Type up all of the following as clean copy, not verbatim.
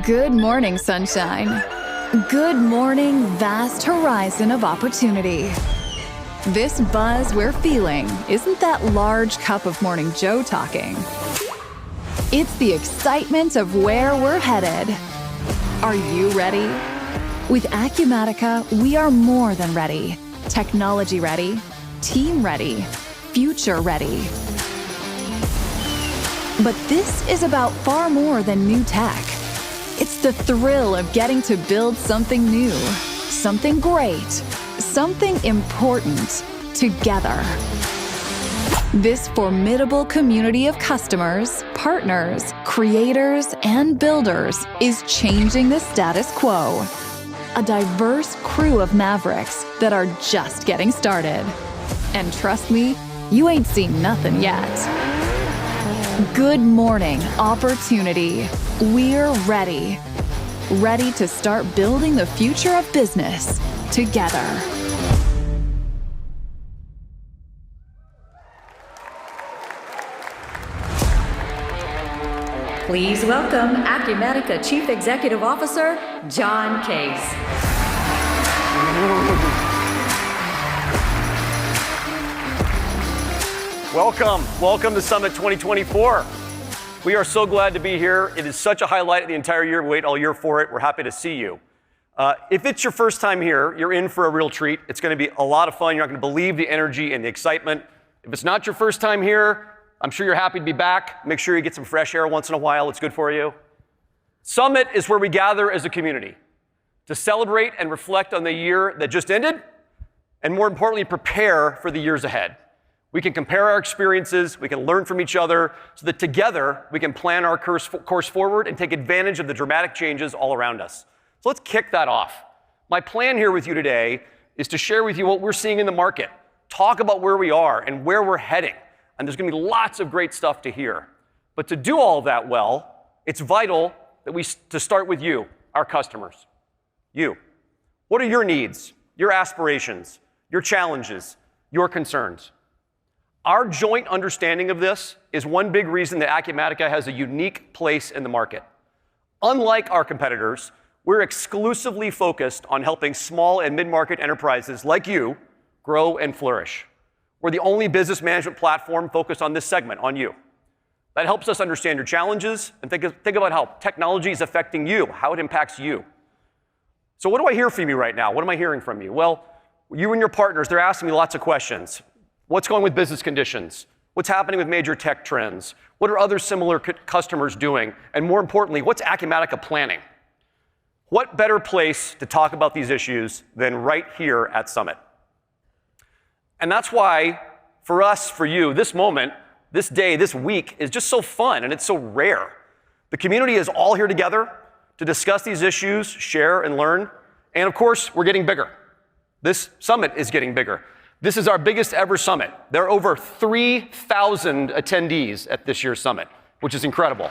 Good morning, sunshine. Good morning, vast horizon of opportunity. This buzz we're feeling isn't that large cup of Morning Joe talking. It's the excitement of where we're headed. Are you ready? With Acumatica, we are more than ready. Technology ready, team ready, future ready. But this is about far more than new tech. It's the thrill of getting to build something new, something great, something important together. This formidable community of customers, partners, creators, and builders is changing the status quo. A diverse crew of mavericks that are just getting started. And trust me, you ain't seen nothing yet. Good morning, opportunity. We're ready. Ready to start building the future of business together. Please welcome Acumatica Chief Executive Officer, John Case. Welcome to Summit 2024. We are so glad to be here. It is such a highlight of the entire year. We wait all year for it. We're happy to see you. If it's your first time here, you're in for a real treat. It's going to be a lot of fun. You're not going to believe the energy and the excitement. If it's not your first time here, I'm sure you're happy to be back. Make sure you get some fresh air once in a while. It's good for you. Summit is where we gather as a community to celebrate and reflect on the year that just ended, and more importantly, prepare for the years ahead. We can compare our experiences, we can learn from each other, so that together we can plan our course forward and take advantage of the dramatic changes all around us. So let's kick that off. My plan here with you today is to share with you what we're seeing in the market, talk about where we are and where we're heading, and there's going to be lots of great stuff to hear. But to do all of that well, it's vital that we start with you, our customers. You. What are your needs, your aspirations, your challenges, your concerns? Our joint understanding of this is one big reason that Acumatica has a unique place in the market. Unlike our competitors, we're exclusively focused on helping small and mid-market enterprises like you grow and flourish. We're the only business management platform focused on this segment, on you. That helps us understand your challenges and think about how technology is affecting you, how it impacts you. So what do I hear from you right now? What am I hearing from you? Well, you and your partners, they're asking me lots of questions. What's going with business conditions? What's happening with major tech trends? What are other similar customers doing? And more importantly, what's Acumatica planning? What better place to talk about these issues than right here at Summit? And that's why, for us, for you, this moment, this day, this week is just so fun and it's so rare. The community is all here together to discuss these issues, share and learn. And of course, we're getting bigger. This summit is getting bigger. This is our biggest ever summit. There are over 3,000 attendees at this year's summit, which is incredible.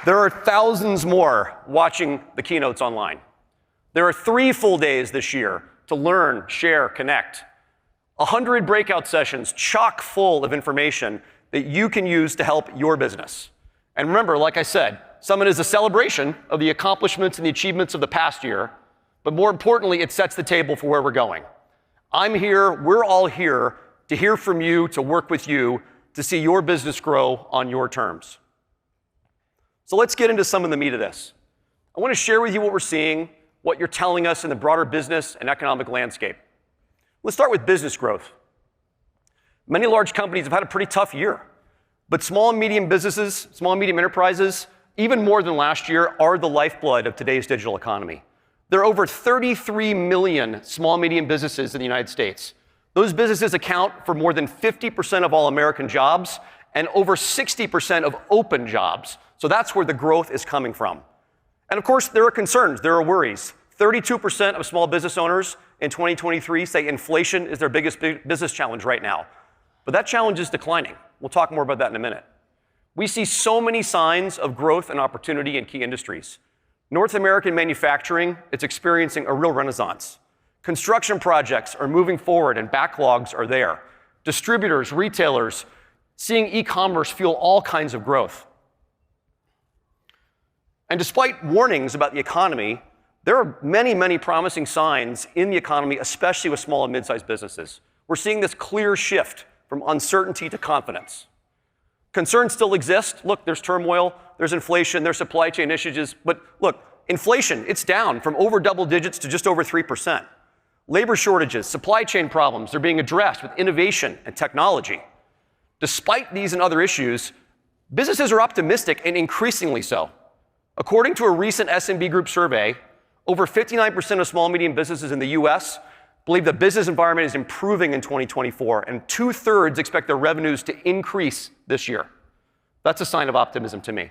There are thousands more watching the keynotes online. There are 3 full days this year to learn, share, connect. 100 breakout sessions chock full of information that you can use to help your business. And remember, like I said, Summit is a celebration of the accomplishments and the achievements of the past year, but more importantly, it sets the table for where we're going. I'm here, we're all here to hear from you, to work with you, to see your business grow on your terms. So let's get into some of the meat of this. I want to share with you what we're seeing, what you're telling us in the broader business and economic landscape. Let's start with business growth. Many large companies have had a pretty tough year, but small and medium businesses, small and medium enterprises, even more than last year, are the lifeblood of today's digital economy. There are over 33 million small and medium businesses in the United States. Those businesses account for more than 50% of all American jobs and over 60% of open jobs. So that's where the growth is coming from. And of course, there are concerns, there are worries. 32% of small business owners in 2023 say inflation is their biggest business challenge right now. But that challenge is declining. We'll talk more about that in a minute. We see so many signs of growth and opportunity in key industries. North American manufacturing is experiencing a real renaissance. Construction projects are moving forward and backlogs are there. Distributors, retailers, seeing e-commerce fuel all kinds of growth. And despite warnings about the economy, there are many, many promising signs in the economy, especially with small and mid-sized businesses. We're seeing this clear shift from uncertainty to confidence. Concerns still exist. Look, there's turmoil, there's inflation, there's supply chain issues, but look, inflation, it's down from over double digits to just over 3%. Labor shortages, supply chain problems, they're being addressed with innovation and technology. Despite these and other issues, businesses are optimistic and increasingly so. According to a recent SMB Group survey, over 59% of small and medium businesses in the US believe the business environment is improving in 2024, and 2/3 expect their revenues to increase this year. That's a sign of optimism to me.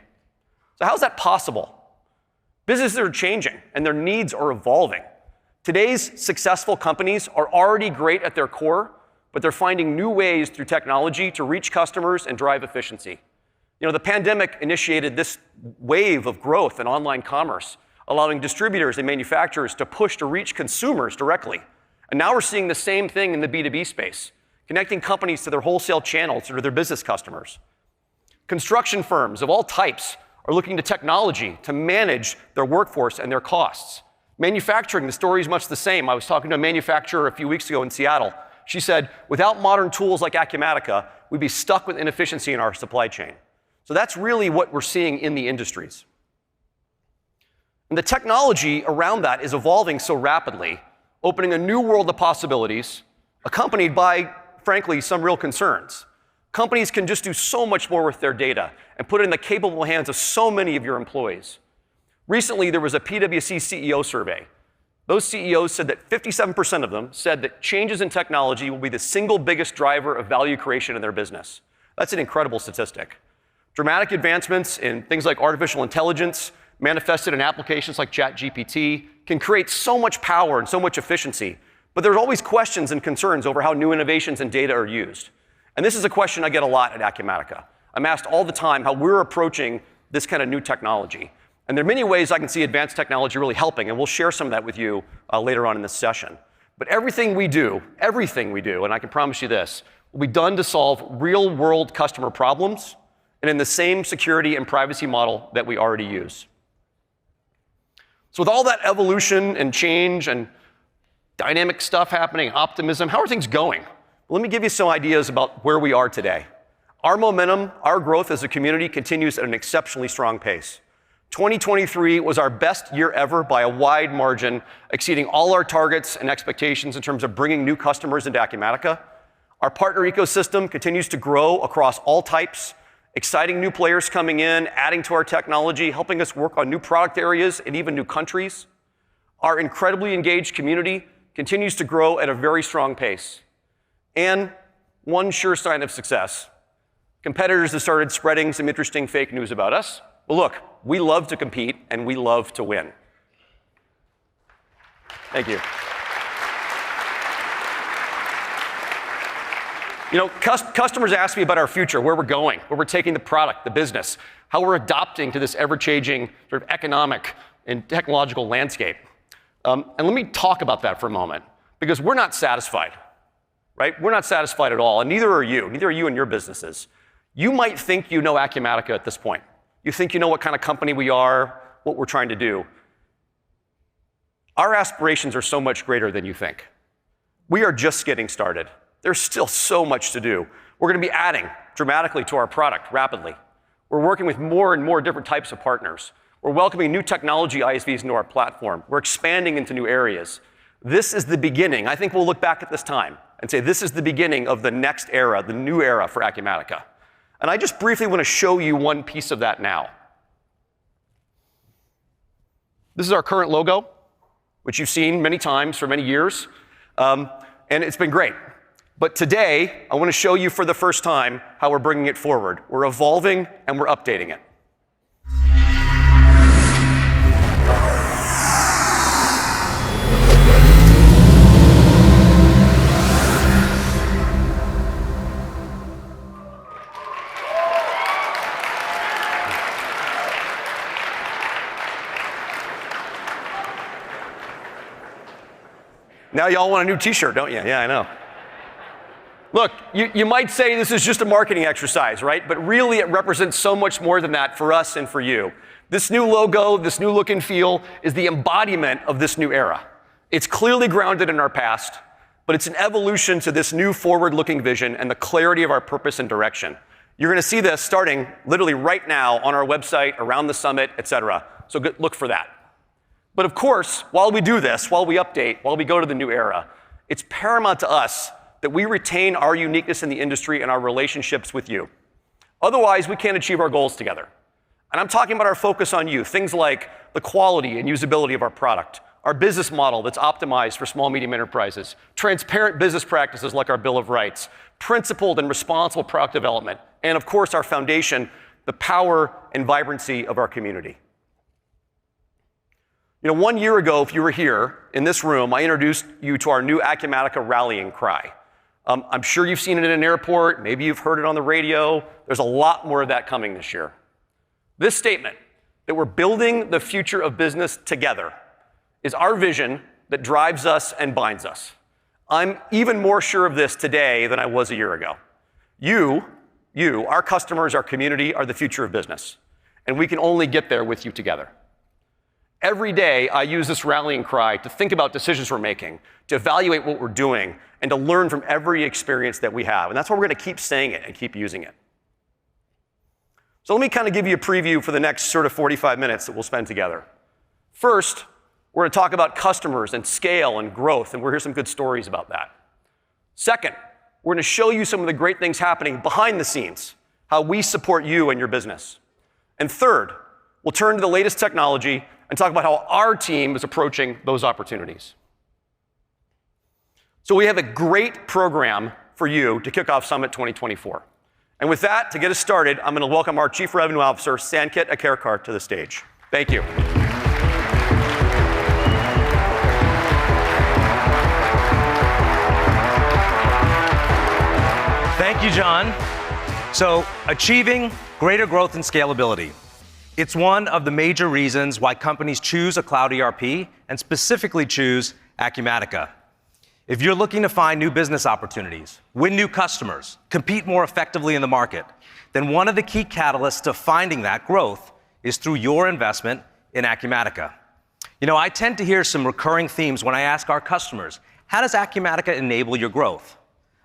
So how's that possible? Businesses are changing and their needs are evolving. Today's successful companies are already great at their core, but they're finding new ways through technology to reach customers and drive efficiency. You know, the pandemic initiated this wave of growth in online commerce, allowing distributors and manufacturers to push to reach consumers directly. And now we're seeing the same thing in the B2B space, connecting companies to their wholesale channels or to their business customers. Construction firms of all types are looking to technology to manage their workforce and their costs. Manufacturing, the story is much the same. I was talking to a manufacturer a few weeks ago in Seattle. She said, without modern tools like Acumatica, we'd be stuck with inefficiency in our supply chain. So that's really what we're seeing in the industries. And the technology around that is evolving so rapidly, opening a new world of possibilities, accompanied by, frankly, some real concerns. Companies can just do so much more with their data and put it in the capable hands of so many of your employees. Recently, there was a PwC CEO survey. Those CEOs said that 57% of them said that changes in technology will be the single biggest driver of value creation in their business. That's an incredible statistic. Dramatic advancements in things like artificial intelligence, manifested in applications like ChatGPT, can create so much power and so much efficiency, but there's always questions and concerns over how new innovations and data are used. And this is a question I get a lot at Acumatica. I'm asked all the time how we're approaching this kind of new technology. And there are many ways I can see advanced technology really helping, and we'll share some of that with you later on in this session. But everything we do, and I can promise you this, will be done to solve real-world customer problems and in the same security and privacy model that we already use. So with all that evolution and change and dynamic stuff happening, optimism, how are things going? Well, let me give you some ideas about where we are today. Our momentum, our growth as a community continues at an exceptionally strong pace. 2023 was our best year ever by a wide margin, exceeding all our targets and expectations in terms of bringing new customers into Acumatica. Our partner ecosystem continues to grow across all types, exciting new players coming in, adding to our technology, helping us work on new product areas and even new countries. Our incredibly engaged community continues to grow at a very strong pace. And one sure sign of success, competitors have started spreading some interesting fake news about us. But look, we love to compete and we love to win. Thank you. You know, customers ask me about our future, where we're going, where we're taking the product, the business, how we're adapting to this ever-changing sort of economic and technological landscape. And let me talk about that for a moment, because we're not satisfied, right? We're not satisfied at all, and neither are you in your businesses. You might think you know Acumatica at this point. You think you know what kind of company we are, what we're trying to do. Our aspirations are so much greater than you think. We are just getting started. There's still so much to do. We're going to be adding dramatically to our product rapidly. We're working with more and more different types of partners. We're welcoming new technology ISVs into our platform. We're expanding into new areas. This is the beginning. I think we'll look back at this time and say this is the beginning of the next era, the new era for Acumatica. And I just briefly want to show you one piece of that now. This is our current logo, which you've seen many times for many years, and it's been great. But today, I want to show you for the first time how we're bringing it forward. We're evolving and we're updating it. Now y'all want a new t-shirt, don't you? Yeah, I know. Look, you might say this is just a marketing exercise, right? But really it represents so much more than that for us and for you. This new logo, this new look and feel is the embodiment of this new era. It's clearly grounded in our past, but it's an evolution to this new forward-looking vision and the clarity of our purpose and direction. You're going to see this starting literally right now on our website, around the summit, etc. So look for that. But of course, while we do this, while we update, while we go to the new era, it's paramount to us that we retain our uniqueness in the industry and our relationships with you. Otherwise, we can't achieve our goals together. And I'm talking about our focus on you, things like the quality and usability of our product, our business model that's optimized for small, medium enterprises, transparent business practices like our Bill of Rights, principled and responsible product development, and of course, our foundation, the power and vibrancy of our community. 1 year ago, if you were here in this room, I introduced you to our new Acumatica rallying cry. I'm sure you've seen it in an airport, maybe you've heard it on the radio. There's a lot more of that coming this year. This statement, that we're building the future of business together, is our vision that drives us and binds us. I'm even more sure of this today than I was a year ago. You, our customers, our community, are the future of business, and we can only get there with you together. Every day, I use this rallying cry to think about decisions we're making, to evaluate what we're doing, and to learn from every experience that we have. And that's why we're going to keep saying it and keep using it. So let me kind of give you a preview for the next sort of 45 minutes that we'll spend together. First, we're going to talk about customers and scale and growth, and we'll hear some good stories about that. Second, we're going to show you some of the great things happening behind the scenes, how we support you and your business. And third, we'll turn to the latest technology and talk about how our team is approaching those opportunities. So we have a great program for you to kick off Summit 2024. And with that, to get us started, I'm going to welcome our Chief Revenue Officer, Sankit Akarkar, to the stage. Thank you. Thank you, John. So, achieving greater growth and scalability. It's one of the major reasons why companies choose a Cloud ERP and specifically choose Acumatica. If you're looking to find new business opportunities, win new customers, compete more effectively in the market, then one of the key catalysts to finding that growth is through your investment in Acumatica. I tend to hear some recurring themes when I ask our customers, how does Acumatica enable your growth?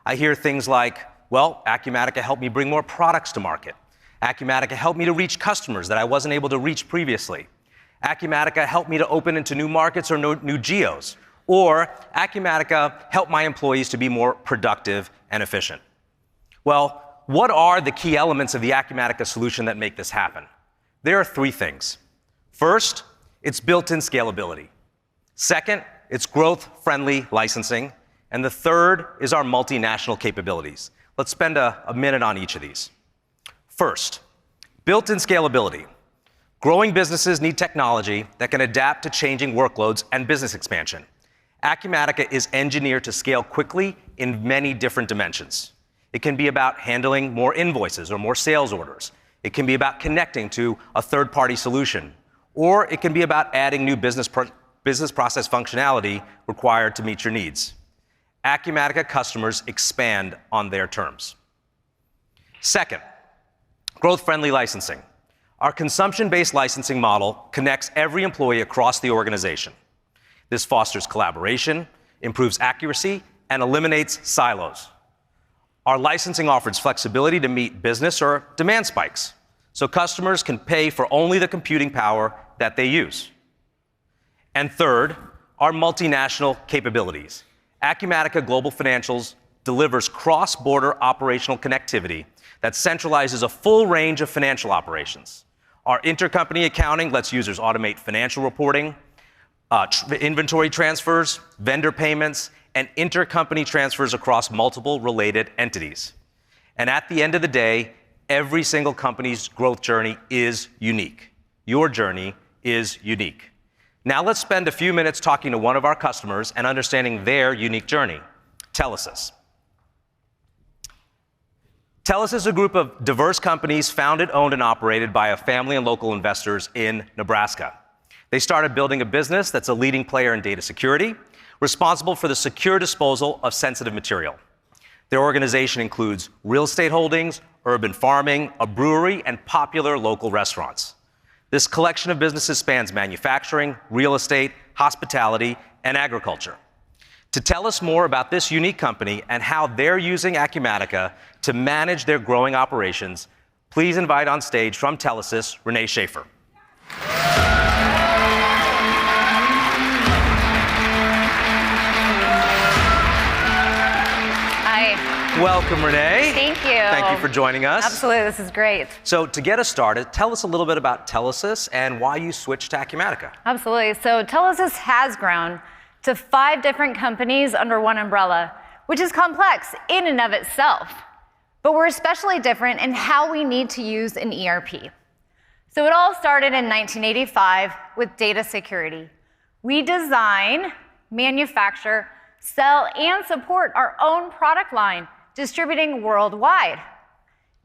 I hear things like, well, Acumatica helped me bring more products to market. Acumatica helped me to reach customers that I wasn't able to reach previously. Acumatica helped me to open into new markets or new geos. Or Acumatica helped my employees to be more productive and efficient. Well, what are the key elements of the Acumatica solution that make this happen? There are three things. First, it's built-in scalability. Second, it's growth-friendly licensing. And the third is our multinational capabilities. Let's spend a minute on each of these. First, built-in scalability. Growing businesses need technology that can adapt to changing workloads and business expansion. Acumatica is engineered to scale quickly in many different dimensions. It can be about handling more invoices or more sales orders. It can be about connecting to a third-party solution. Or it can be about adding new business process functionality required to meet your needs. Acumatica customers expand on their terms. Second, growth-friendly licensing. Our consumption-based licensing model connects every employee across the organization. This fosters collaboration, improves accuracy, and eliminates silos. Our licensing offers flexibility to meet business or demand spikes, so customers can pay for only the computing power that they use. And third, our multinational capabilities. Acumatica Global Financials delivers cross-border operational connectivity that centralizes a full range of financial operations. Our intercompany accounting lets users automate financial reporting, inventory transfers, vendor payments, and intercompany transfers across multiple related entities. And at the end of the day, every single company's growth journey is unique. Your journey is unique. Now let's spend a few minutes talking to one of our customers and understanding their unique journey, Telesis. Telesis is a group of diverse companies founded, owned, and operated by a family and local investors in Nebraska. They started building a business that's a leading player in data security, responsible for the secure disposal of sensitive material. Their organization includes real estate holdings, urban farming, a brewery, and popular local restaurants. This collection of businesses spans manufacturing, real estate, hospitality, and agriculture. To tell us more about this unique company and how they're using Acumatica to manage their growing operations, please invite on stage from Telesis, Renee Schaefer. Hi. Welcome, Renee. Thank you. Thank you for joining us. Absolutely, this is great. So to get us started, tell us a little bit about Telesis and why you switched to Acumatica. Absolutely. So Telesis has grown to 5 different companies under one umbrella, which is complex in and of itself. But we're especially different in how we need to use an ERP. So it all started in 1985 with data security. We design, manufacture, sell, and support our own product line, distributing worldwide.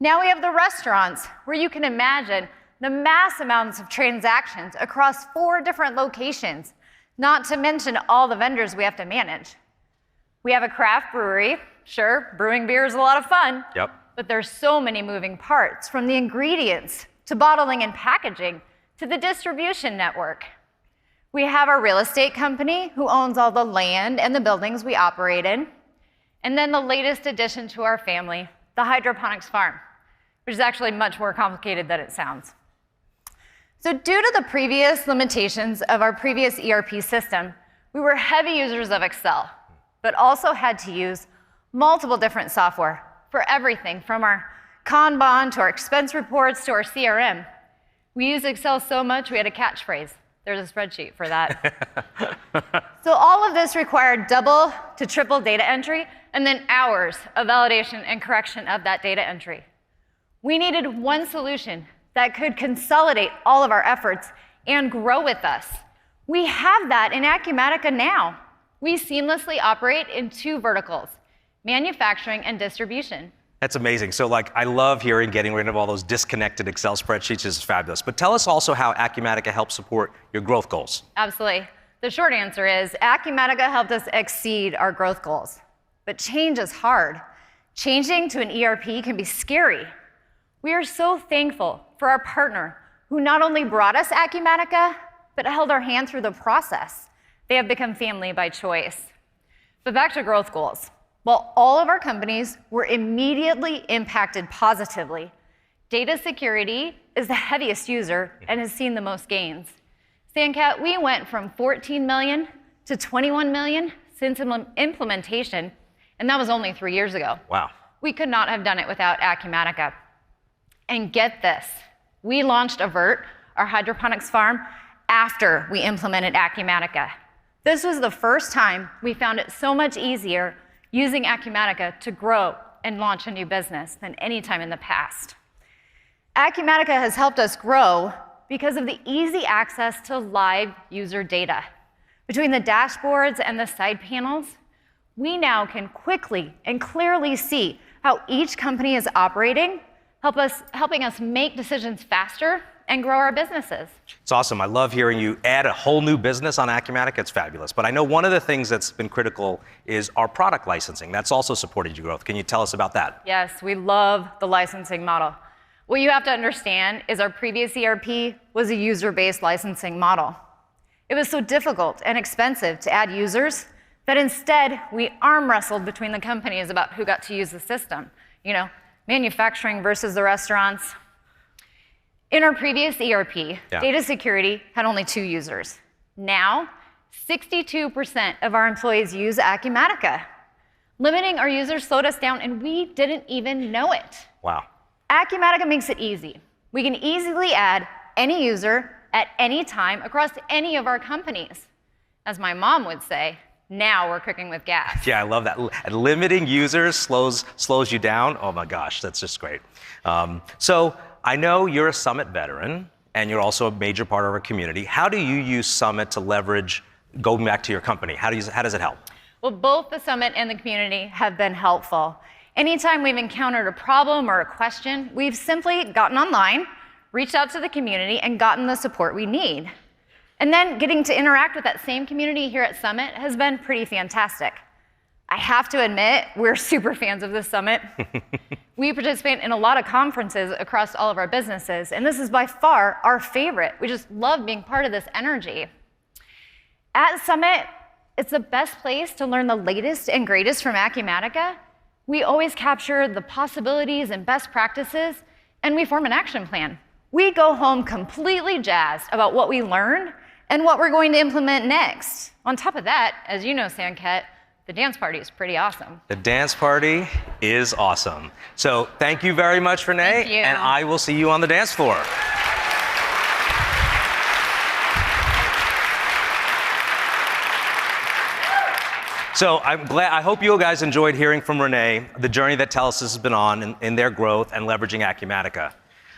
Now we have the restaurants, where you can imagine the mass amounts of transactions across 4 different locations, not to mention all the vendors we have to manage. We have a craft brewery. Sure, brewing beer is a lot of fun. Yep. But there's so many moving parts, from the ingredients to bottling and packaging to the distribution network. We have our real estate company, who owns all the land and the buildings we operate in. And then the latest addition to our family, the hydroponics farm, which is actually much more complicated than it sounds. So due to the previous limitations of our previous ERP system, we were heavy users of Excel, but also had to use multiple different software for everything from our Kanban to our expense reports to our CRM. We use Excel so much we had a catchphrase. There's a spreadsheet for that. So all of this required double to triple data entry and then hours of validation and correction of that data entry. We needed one solution that could consolidate all of our efforts and grow with us. We have that in Acumatica now. We seamlessly operate in 2 verticals, manufacturing and distribution. That's amazing. So I love hearing getting rid of all those disconnected Excel spreadsheets. This is fabulous. But tell us also how Acumatica helps support your growth goals. Absolutely. The short answer is Acumatica helped us exceed our growth goals. But change is hard. Changing to an ERP can be scary. We are so thankful for our partner, who not only brought us Acumatica, but held our hand through the process. They have become family by choice. But back to growth goals. While all of our companies were immediately impacted positively, data security is the heaviest user and has seen the most gains. Sandcat, we went from 14 million to 21 million since implementation, and that was only 3 years ago. Wow. We could not have done it without Acumatica. And get this, we launched Avert, our hydroponics farm, after we implemented Acumatica. This was the first time we found it so much easier using Acumatica to grow and launch a new business than any time in the past. Acumatica has helped us grow because of the easy access to live user data. Between the dashboards and the side panels, we now can quickly and clearly see how each company is operating, helping us make decisions faster and grow our businesses. It's awesome. I love hearing you add a whole new business on Acumatica. It's fabulous. But I know one of the things that's been critical is our product licensing. That's also supported your growth. Can you tell us about that? Yes, we love the licensing model. What you have to understand is our previous ERP was a user-based licensing model. It was so difficult and expensive to add users that instead we arm wrestled between the companies about who got to use the system. Manufacturing versus the restaurants. In our previous ERP, data security had only 2 users. Now, 62% of our employees use Acumatica. Limiting our users slowed us down, and we didn't even know it. Wow. Acumatica makes it easy. We can easily add any user at any time across any of our companies. As my mom would say, now we're cooking with gas. Yeah, I love that. And limiting users slows you down. Oh my gosh, that's just great. So I know you're a Summit veteran, and you're also a major part of our community. How do you use Summit to leverage going back to your company? How does it help? Well, both the Summit and the community have been helpful. Anytime we've encountered a problem or a question, we've simply gotten online, reached out to the community, and gotten the support we need. And then getting to interact with that same community here at Summit has been pretty fantastic. I have to admit, we're super fans of this summit. We participate in a lot of conferences across all of our businesses, and this is by far our favorite. We just love being part of this energy. At Summit, it's the best place to learn the latest and greatest from Acumatica. We always capture the possibilities and best practices, and we form an action plan. We go home completely jazzed about what we learned and what we're going to implement next. On top of that, as you know, Sanket, the dance party is pretty awesome. The dance party is awesome. So thank you very much, Renee. Thank you. And I will see you on the dance floor. So I hope you guys enjoyed hearing from Renee, the journey that Telus has been on in their growth and leveraging Acumatica.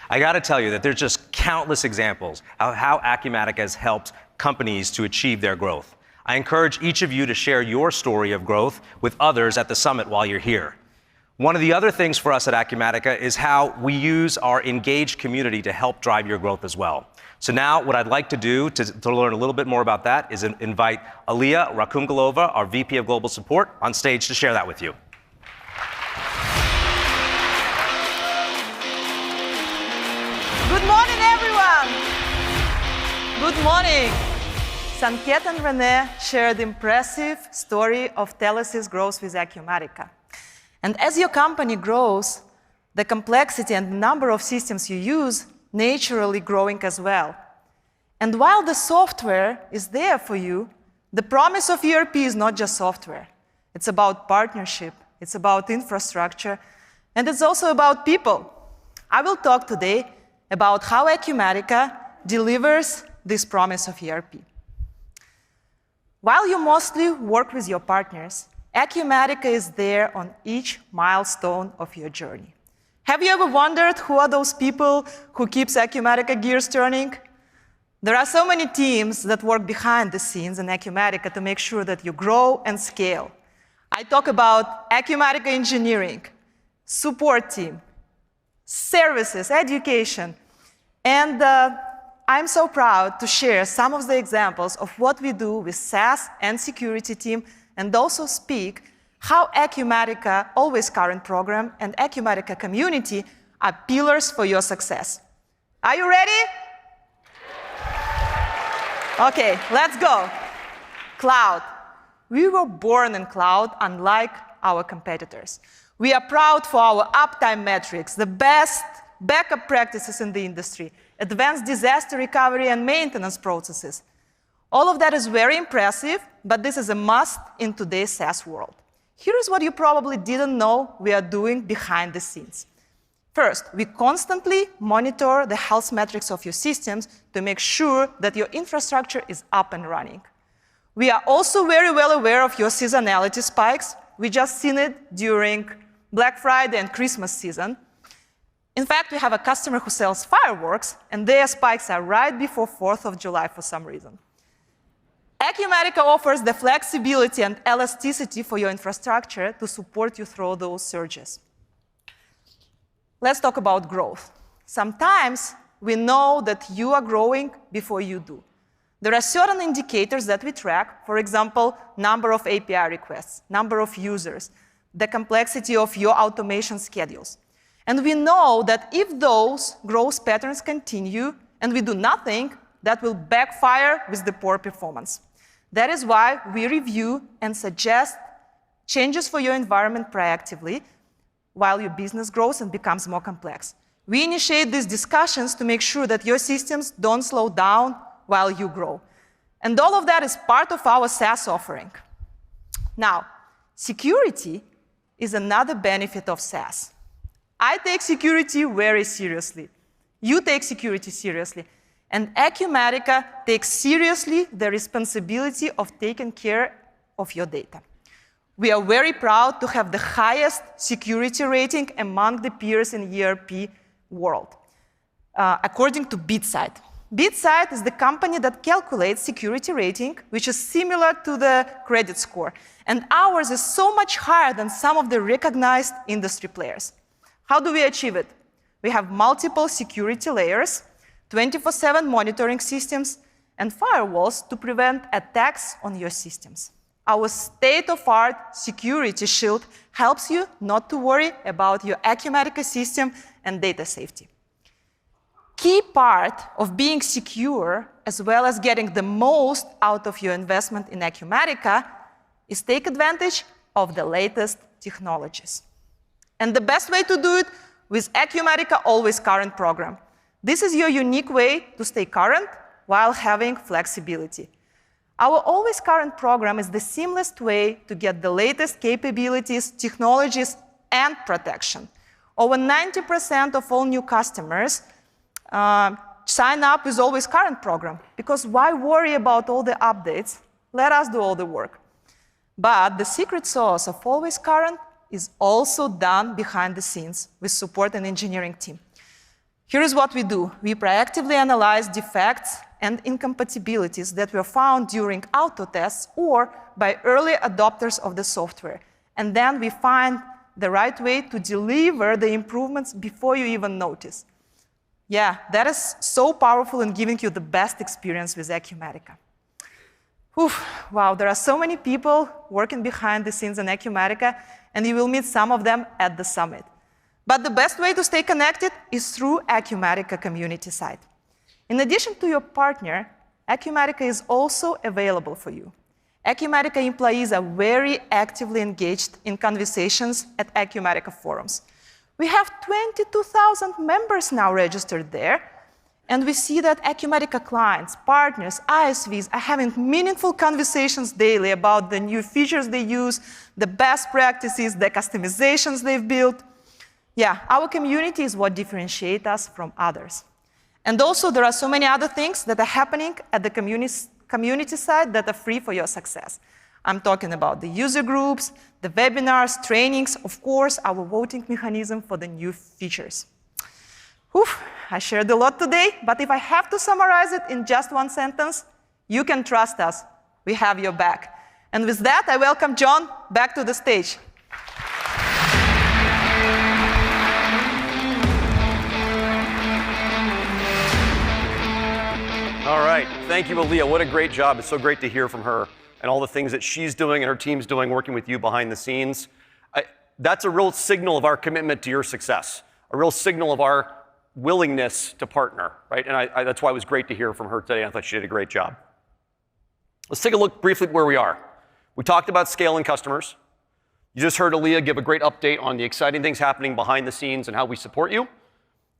I gotta tell you that there's just countless examples of how Acumatica has helped companies to achieve their growth. I encourage each of you to share your story of growth with others at the summit while you're here. One of the other things for us at Acumatica is how we use our engaged community to help drive your growth as well. So now what I'd like to do to learn a little bit more about that is invite Aliyah Rakumgalova, our VP of Global Support, on stage to share that with you. Good morning, everyone. Good morning. Sanket and Renee shared the impressive story of Telus' growth with Acumatica. And as your company grows, the complexity and number of systems you use naturally growing as well. And while the software is there for you, the promise of ERP is not just software. It's about partnership, it's about infrastructure, and it's also about people. I will talk today about how Acumatica delivers this promise of ERP. While you mostly work with your partners, Acumatica is there on each milestone of your journey. Have you ever wondered who are those people who keeps Acumatica gears turning? There are so many teams that work behind the scenes in Acumatica to make sure that you grow and scale. I talk about Acumatica engineering, support team, services, education, and I'm so proud to share some of the examples of what we do with SaaS and security team, and also speak how Acumatica Always Current program and Acumatica community are pillars for your success. Are you ready? Okay, let's go. Cloud. We were born in cloud, unlike our competitors. We are proud for our uptime metrics, the best backup practices in the industry, advanced disaster recovery and maintenance processes. All of that is very impressive, but this is a must in today's SaaS world. Here is what you probably didn't know we are doing behind the scenes. First, we constantly monitor the health metrics of your systems to make sure that your infrastructure is up and running. We are also very well aware of your seasonality spikes. We just seen it during Black Friday and Christmas season. In fact, we have a customer who sells fireworks, and their spikes are right before 4th of July for some reason. Acumatica offers the flexibility and elasticity for your infrastructure to support you through those surges. Let's talk about growth. Sometimes we know that you are growing before you do. There are certain indicators that we track, for example, number of API requests, number of users, the complexity of your automation schedules. And we know that if those growth patterns continue and we do nothing, that will backfire with the poor performance. That is why we review and suggest changes for your environment proactively while your business grows and becomes more complex. We initiate these discussions to make sure that your systems don't slow down while you grow. And all of that is part of our SaaS offering. Now, security is another benefit of SaaS. I take security very seriously. You take security seriously. And Acumatica takes seriously the responsibility of taking care of your data. We are very proud to have the highest security rating among the peers in the ERP world, according to BitSight. BitSight is the company that calculates security rating, which is similar to the credit score. And ours is so much higher than some of the recognized industry players. How do we achieve it? We have multiple security layers, 24/7 monitoring systems, and firewalls to prevent attacks on your systems. our state-of-art security shield helps you not to worry about your Acumatica system and data safety. Key part of being secure, as well as getting the most out of your investment in Acumatica, is take advantage of the latest technologies. And the best way to do it with Acumatica Always Current program. This is your unique way to stay current while having flexibility. Our Always Current program is the seamless way to get the latest capabilities, technologies, and protection. Over 90% of all new customers sign up with Always Current program, because why worry about all the updates? Let us do all the work. But the secret sauce of Always Current is also done behind the scenes with support and engineering team. Here is what we do. We proactively analyze defects and incompatibilities that were found during auto tests or by early adopters of the software. And then we find the right way to deliver the improvements before you even notice. Yeah, that is so powerful in giving you the best experience with Acumatica. Wow, there are so many people working behind the scenes in Acumatica, and you will meet some of them at the summit. But the best way to stay connected is through Acumatica community site. In addition to your partner, Acumatica is also available for you. Acumatica employees are very actively engaged in conversations at Acumatica forums. We have 22,000 members now registered there, and we see that Acumatica clients, partners, ISVs are having meaningful conversations daily about the new features they use, the best practices, the customizations they've built. Yeah, our community is what differentiates us from others. And also, there are so many other things that are happening at the community side that are free for your success. I'm talking about the user groups, the webinars, trainings, of course, our voting mechanism for the new features. I shared a lot today, but if I have to summarize it in just one sentence, you can trust us. We have your back. And with that, I welcome John back to the stage. All right, thank you, Aaliyah. What a great job. It's so great to hear from her and all the things that she's doing and her team's doing, working with you behind the scenes. That's a real signal of our commitment to your success, a real signal of our willingness to partner, right? And that's why it was great to hear from her today. I thought she did a great job. Let's take a look briefly at where we are. We talked about scaling customers. You just heard Aaliyah give a great update on the exciting things happening behind the scenes and how we support you.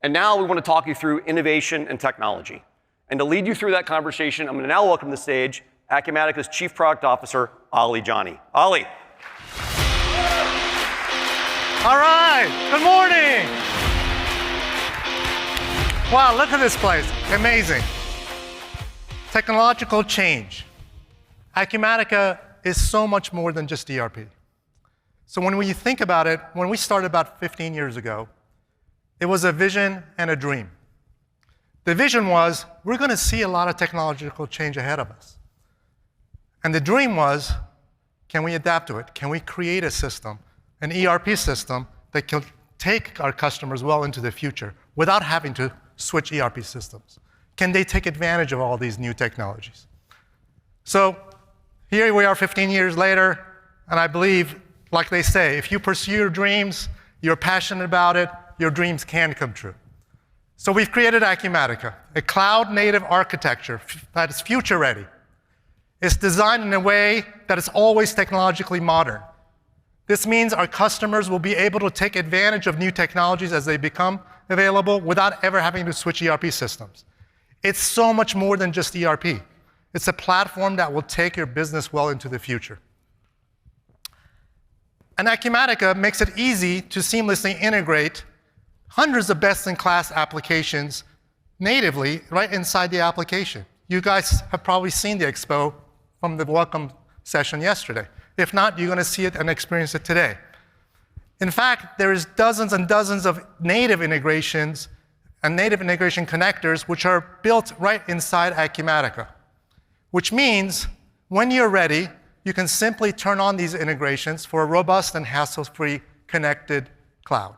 And now we want to talk you through innovation and technology. And to lead you through that conversation, I'm going to now welcome to the stage Acumatica's Chief Product Officer, Ali Jani. Ali. All right, good morning. Wow, look at this place, amazing. Technological change. Acumatica is so much more than just ERP. So when we think about it, when we started about 15 years ago, it was a vision and a dream. The vision was, we're going to see a lot of technological change ahead of us. And the dream was, can we adapt to it? Can we create a system, an ERP system, that can take our customers well into the future without having to switch ERP systems? Can they take advantage of all these new technologies? So here we are 15 years later, and I believe, like they say, if you pursue your dreams, you're passionate about it, your dreams can come true. So we've created Acumatica, a cloud-native architecture that is future-ready. It's designed in a way that is always technologically modern. This means our customers will be able to take advantage of new technologies as they become available without ever having to switch ERP systems. It's so much more than just ERP. It's a platform that will take your business well into the future. And Acumatica makes it easy to seamlessly integrate hundreds of best-in-class applications natively right inside the application. You guys have probably seen the expo from the welcome session yesterday. If not, you're going to see it and experience it today. In fact, there is dozens and dozens of native integrations and native integration connectors which are built right inside Acumatica, which means when you're ready, you can simply turn on these integrations for a robust and hassle-free connected cloud.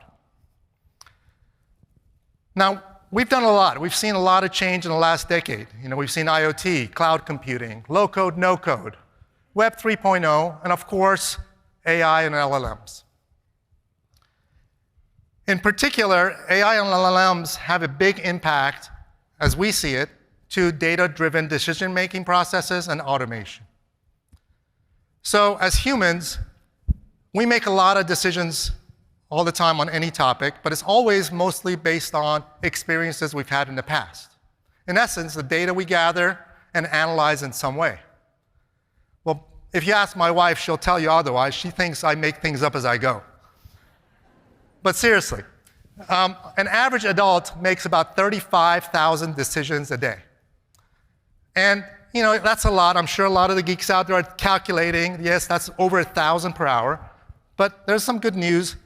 Now, we've done a lot. We've seen a lot of change in the last decade. We've seen IoT, cloud computing, low-code, no-code, Web 3.0, and of course, AI and LLMs. In particular, AI and LLMs have a big impact, as we see it, to data-driven decision-making processes and automation. So as humans, we make a lot of decisions all the time on any topic, but it's always mostly based on experiences we've had in the past. In essence, the data we gather and analyze in some way. Well, if you ask my wife, she'll tell you otherwise. She thinks I make things up as I go. But seriously, an average adult makes about 35,000 decisions a day. And that's a lot. I'm sure a lot of the geeks out there are calculating, yes, that's over 1,000 per hour. But there's some good news.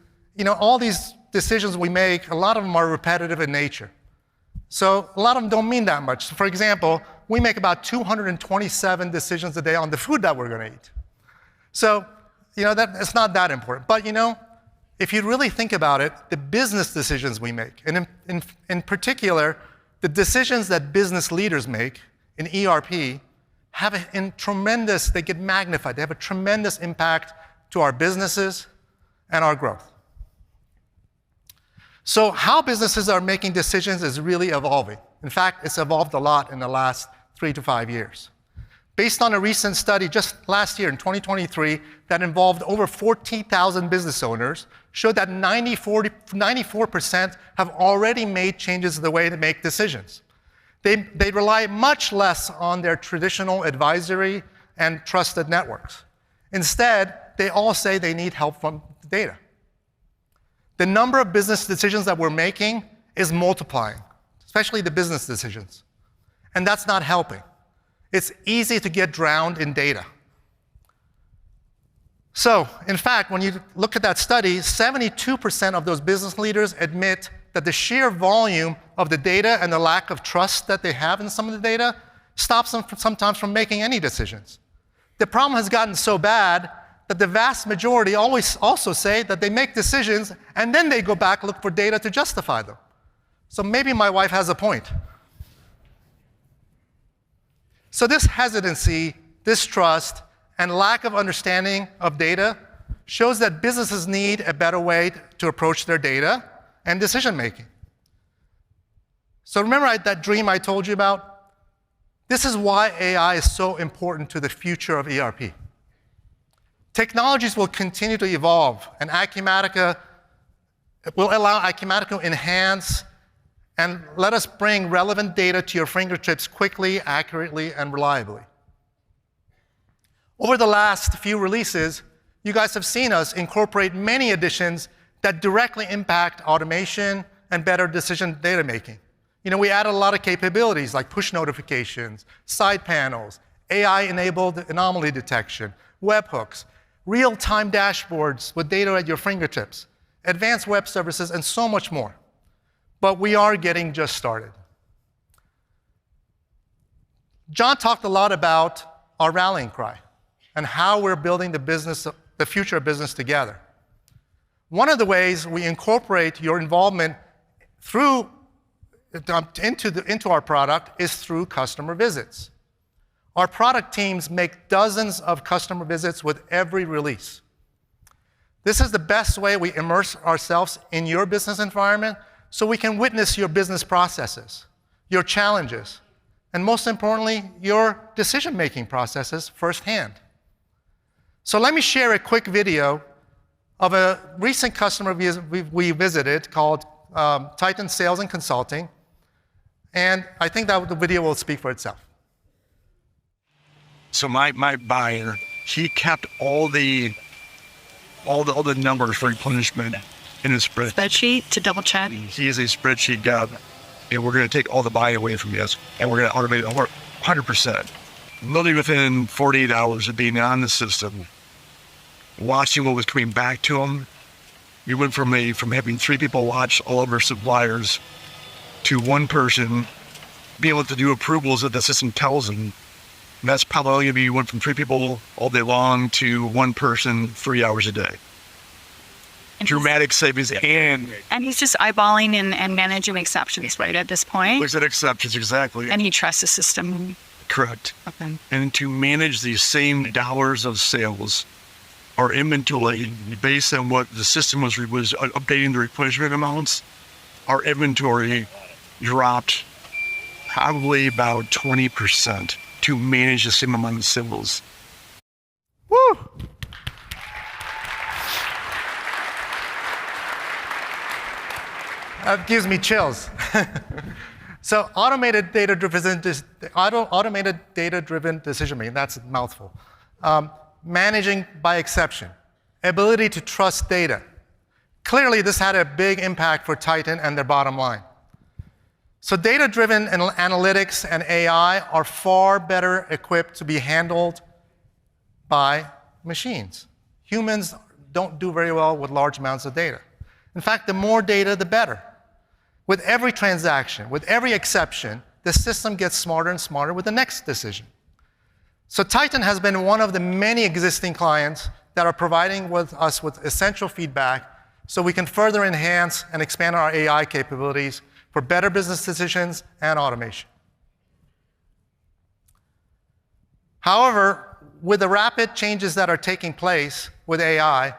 All these decisions we make, a lot of them are repetitive in nature. So a lot of them don't mean that much. For example, we make about 227 decisions a day on the food that we're going to eat. So, it's not that important. But, if you really think about it, the business decisions we make, and in particular, the decisions that business leaders make in ERP they get magnified. They have a tremendous impact to our businesses and our growth. So how businesses are making decisions is really evolving. In fact, it's evolved a lot in the last 3 to 5 years. Based on a recent study just last year in 2023 that involved over 14,000 business owners, showed that 94% have already made changes to the way they make decisions. They rely much less on their traditional advisory and trusted networks. Instead, they all say they need help from the data. The number of business decisions that we're making is multiplying, especially the business decisions. And that's not helping. It's easy to get drowned in data. So, in fact, when you look at that study, 72% of those business leaders admit that the sheer volume of the data and the lack of trust that they have in some of the data stops them sometimes from making any decisions. The problem has gotten so bad that the vast majority always also say that they make decisions and then they go back and look for data to justify them. So maybe my wife has a point. So this hesitancy, distrust, and lack of understanding of data shows that businesses need a better way to approach their data and decision making. So remember that dream I told you about? This is why AI is so important to the future of ERP. Technologies will continue to evolve, and Acumatica will allow Acumatica to enhance and let us bring relevant data to your fingertips quickly, accurately, and reliably. Over the last few releases, you guys have seen us incorporate many additions that directly impact automation and better decision data making. We added a lot of capabilities like push notifications, side panels, AI-enabled anomaly detection, webhooks, real-time dashboards with data at your fingertips, advanced web services, and so much more. But we are getting just started. John talked a lot about our rallying cry and how we're building the future of business together. One of the ways we incorporate your involvement into our product is through customer visits. Our product teams make dozens of customer visits with every release. This is the best way we immerse ourselves in your business environment so we can witness your business processes, your challenges, and most importantly, your decision-making processes firsthand. So let me share a quick video of a recent customer we visited called Titan Sales and Consulting, and I think that the video will speak for itself. So my buyer, he kept all the numbers for replenishment in his spreadsheet to double check. He is a spreadsheet guy, and we're going to take all the buy away from this, and we're going to automate it 100%. Literally within 48 hours of being on the system, watching what was coming back to him, we went from having 3 people watch all of our suppliers to 1 person be able to do approvals that the system tells them. And that's probably we went from 3 people all day long to 1 person 3 hours a day. Dramatic savings, and he's just eyeballing and managing exceptions, right, at this point? Looks at exceptions, exactly. And he trusts the system. correct. Okay. And to manage these same dollars of sales, our inventory, based on what the system was updating the replenishment amounts, our inventory dropped probably about 20% to manage the same amount of sales. Woo! That gives me chills. So automated data-driven decision-making, that's a mouthful. Managing by exception, ability to trust data. Clearly, this had a big impact for Titan and their bottom line. So data-driven analytics and AI are far better equipped to be handled by machines. Humans don't do very well with large amounts of data. In fact, the more data, the better. With every transaction, with every exception, the system gets smarter and smarter with the next decision. So Titan has been one of the many existing clients that are providing us with essential feedback so we can further enhance and expand our AI capabilities for better business decisions and automation. However, with the rapid changes that are taking place with AI,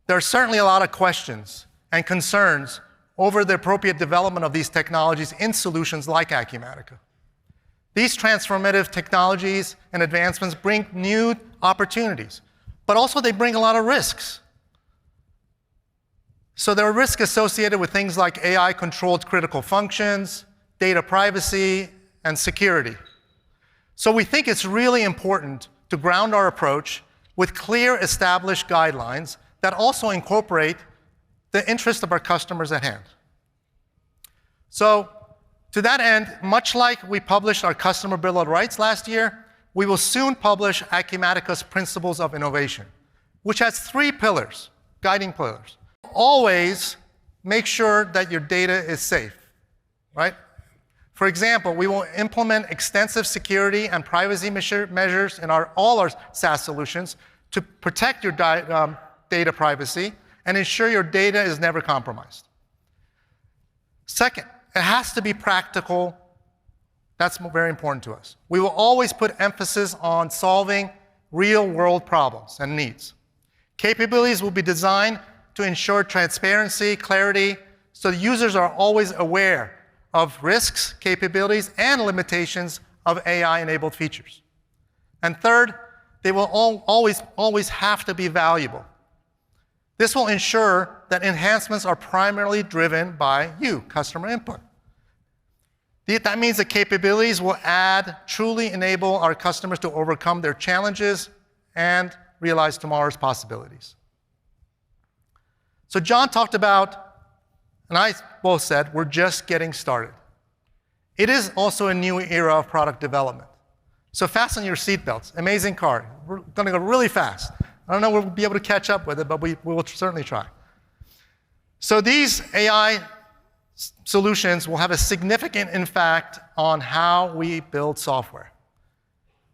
there are certainly a lot of questions and concerns over the appropriate development of these technologies in solutions like Acumatica. These transformative technologies and advancements bring new opportunities, but also they bring a lot of risks. So there are risks associated with things like AI-controlled critical functions, data privacy, and security. So we think it's really important to ground our approach with clear established guidelines that also incorporate the interest of our customers at hand. So to that end, much like we published our Customer Bill of Rights last year, we will soon publish Acumatica's Principles of Innovation, which has 3 pillars, guiding pillars. Always make sure that your data is safe, right? For example, we will implement extensive security and privacy measures in all our SaaS solutions to protect your data privacy and ensure your data is never compromised. Second, it has to be practical. That's very important to us. We will always put emphasis on solving real-world problems and needs. Capabilities will be designed to ensure transparency, clarity, so the users are always aware of risks, capabilities, and limitations of AI-enabled features. And third, they will always have to be valuable. This will ensure that enhancements are primarily driven by you, customer input. That means the capabilities will truly enable our customers to overcome their challenges and realize tomorrow's possibilities. So John talked about, and I both said, we're just getting started. It is also a new era of product development. So fasten your seatbelts. Amazing car. We're going to go really fast. I don't know if we'll be able to catch up with it, but we will certainly try. So these AI solutions will have a significant impact on how we build software.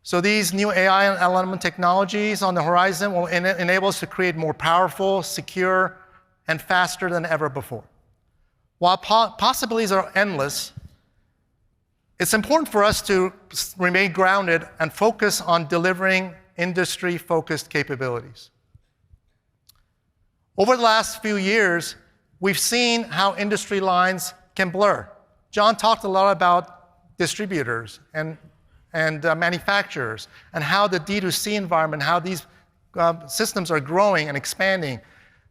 So these new AI and LLM technologies on the horizon will enable us to create more powerful, secure, and faster than ever before. While possibilities are endless, it's important for us to remain grounded and focus on delivering industry-focused capabilities. Over the last few years, we've seen how industry lines can blur. John talked a lot about distributors and manufacturers and how the D2C environment, how these systems are growing and expanding.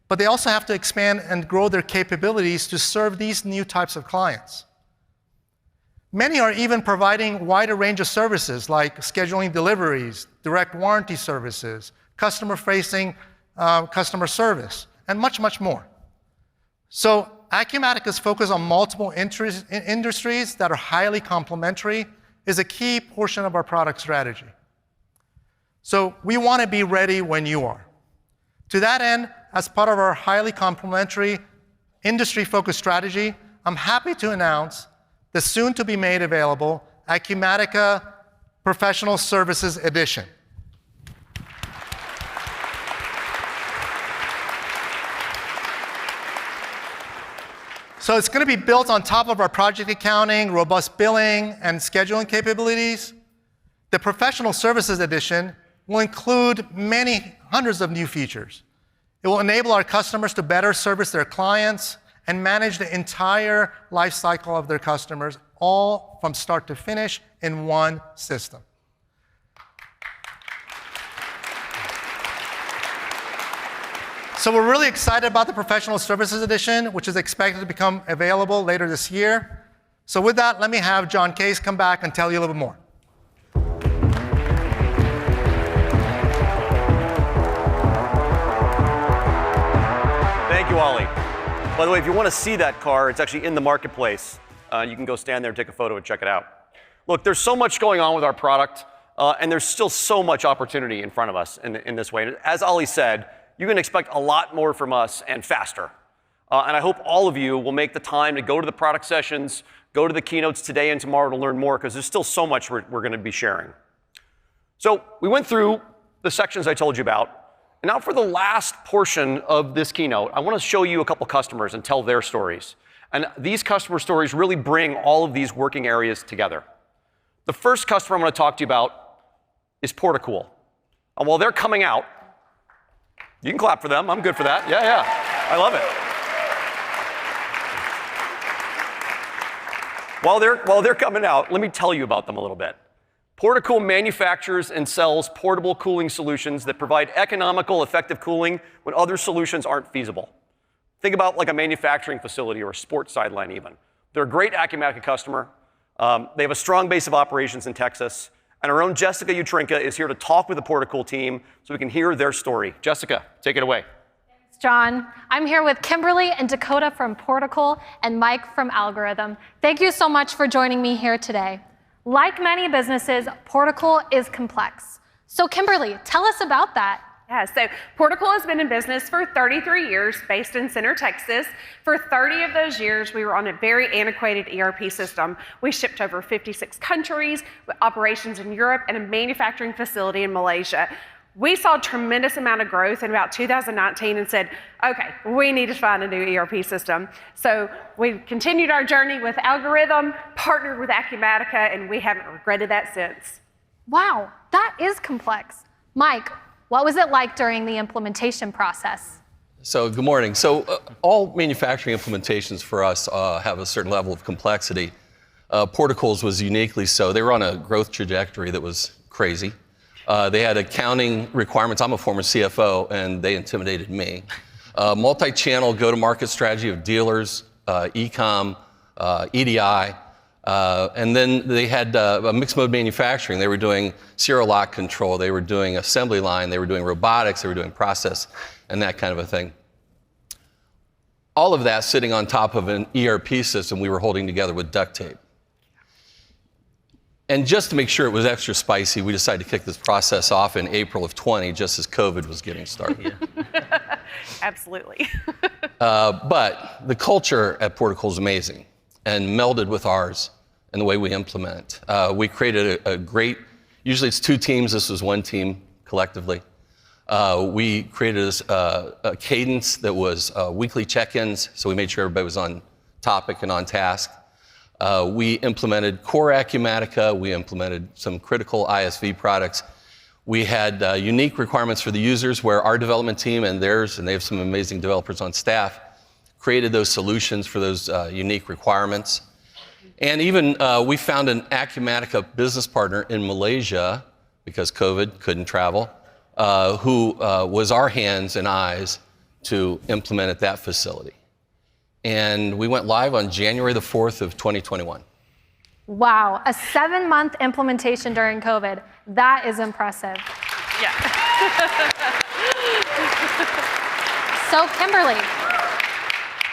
But they also have to expand and grow their capabilities to serve these new types of clients. Many are even providing a wider range of services like scheduling deliveries, direct warranty services, customer-facing customer service, and much, much more. So Acumatica's focus on multiple industries that are highly complementary is a key portion of our product strategy. So we want to be ready when you are. To that end, as part of our highly complementary industry-focused strategy, I'm happy to announce the soon-to-be-made available Acumatica Professional Services Edition. So it's going to be built on top of our project accounting, robust billing, and scheduling capabilities. The Professional Services Edition will include many hundreds of new features. It will enable our customers to better service their clients and manage the entire life cycle of their customers, all from start to finish in one system. So we're really excited about the Professional Services Edition, which is expected to become available later this year. So with that, let me have John Case come back and tell you a little bit more. Thank you, Ollie. By the way, if you want to see that car, it's actually in the marketplace. You can go stand there and take a photo and check it out. Look, there's so much going on with our product, and there's still so much opportunity in front of us in this way. And as Ollie said, you can expect a lot more from us and faster. And I hope all of you will make the time to go to the product sessions, go to the keynotes today and tomorrow to learn more, because there's still so much we're going to be sharing. So we went through the sections I told you about. And now for the last portion of this keynote, I want to show you a couple customers and tell their stories. And these customer stories really bring all of these working areas together. The first customer I'm going to talk to you about is Portacool. And while they're coming out, you can clap for them. I'm good for that. Yeah. I love it. While they're coming out, let me tell you about them a little bit. Portacool manufactures and sells portable cooling solutions that provide economical, effective cooling when other solutions aren't feasible. Think about like a manufacturing facility or a sports sideline even. They're a great Acumatica customer. They have a strong base of operations in Texas. And our own Jessica Utrinka is here to talk with the Portacool team so we can hear their story. Jessica, take it away. Thanks, John. I'm here with Kimberly and Dakota from Portacool and Mike from Algorithm. Thank you so much for joining me here today. Like many businesses, Portacool is complex. So Kimberly, tell us about that. Yeah, so Portacool has been in business for 33 years, based in Center, Texas. For 30 of those years, we were on a very antiquated ERP system. We shipped over 56 countries, with operations in Europe, and a manufacturing facility in Malaysia. We saw a tremendous amount of growth in about 2019 and said, okay, we need to find a new ERP system. So we continued our journey with Algorithm, partnered with Acumatica, and we haven't regretted that since. Wow, that is complex. Mike, what was it like during the implementation process? So good morning. So all manufacturing implementations for us have a certain level of complexity. Portacool's was uniquely so. They were on a growth trajectory that was crazy. They had accounting requirements. I'm a former CFO, and they intimidated me. Multi-channel go-to-market strategy of dealers, e-com, EDI, and then they had a mixed mode manufacturing. They were doing serial lock control. They were doing assembly line. They were doing robotics. They were doing process and that kind of a thing. All of that sitting on top of an ERP system we were holding together with duct tape. And just to make sure it was extra spicy, we decided to kick this process off in April of 20, just as COVID was getting started. Absolutely. But the culture at Portacool is amazing and melded with ours in the way we implement. We created a great, usually it's two teams, this was one team collectively. We created a cadence that was weekly check-ins, so we made sure everybody was on topic and on task. We implemented core Acumatica. We implemented some critical ISV products. We had unique requirements for the users where our development team and theirs, and they have some amazing developers on staff, created those solutions for those unique requirements. And even we found an Acumatica business partner in Malaysia, because COVID couldn't travel, who was our hands and eyes to implement at that facility. And we went live on January the 4th of 2021. Wow, a 7-month implementation during COVID. That is impressive. Yeah. So Kimberly,